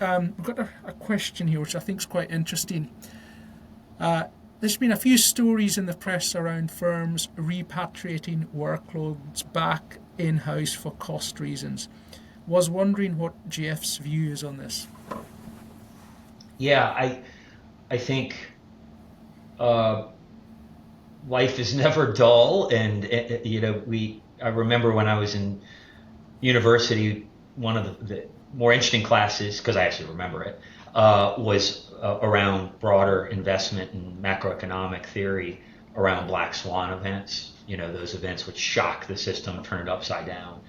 We've got a question here which I think is quite interesting. There's been a few stories in the press around firms repatriating workloads back in-house for cost reasons. Was wondering what Jeff's view is on this. Yeah, I think uh, life is never dull, and I remember when I was in university, one of the more interesting classes, because I actually remember it, was around broader investment and macroeconomic theory around black swan events. Those events which shock the system, turn it upside down.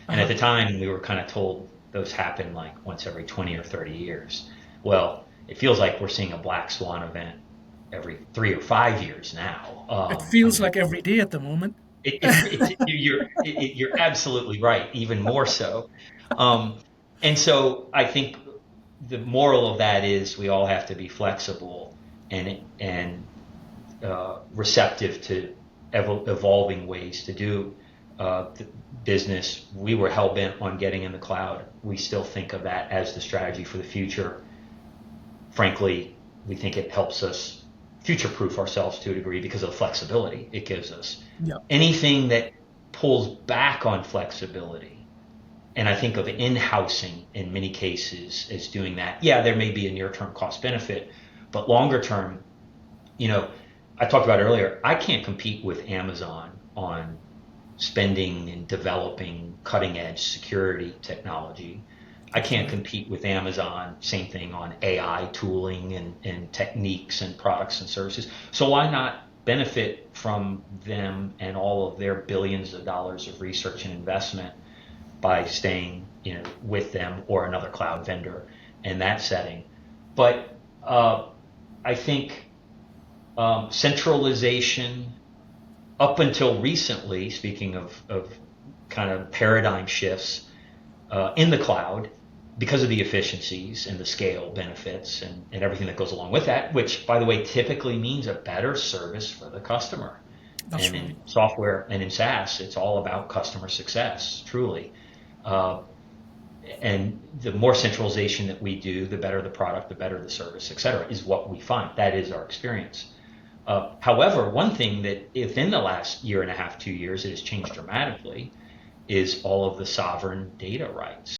And at Uh-huh. the time, we were kind of told those happen like once every 20 or 30 years. Well, it feels like we're seeing a black swan event every 3 or 5 years now. It I feels mean, like every day at the moment. you're absolutely right, even more so. Um, and so I think the moral of that is we all have to be flexible and receptive to evolving ways to do the business. We were hell bent on getting in the cloud. We still think of that as the strategy for the future. Frankly, we think it helps us future proof ourselves to a degree because of the flexibility it gives us. Yeah. Anything that pulls back on flexibility, and I think of in-housing in many cases as doing that. Yeah, there may be a near-term cost benefit, but longer term, you know, I talked about earlier, I can't compete with Amazon on spending and developing cutting edge security technology. I That's can't right. compete with Amazon, same thing on AI tooling and techniques and products and services. So why not benefit from them and all of their billions of dollars of research and investment by staying, with them or another cloud vendor in that setting? But I think centralization up until recently, speaking of kind of paradigm shifts in the cloud, because of the efficiencies and the scale benefits and everything that goes along with that, which, by the way, typically means a better service for the customer. That's And right. in software and in SaaS, it's all about customer success, truly. Uh, and the more centralization that we do, the better the product, the better the service, et cetera, is what we find. That is our experience. However, one thing that within the last year and a half, 2 years, it has changed dramatically is all of the sovereign data rights.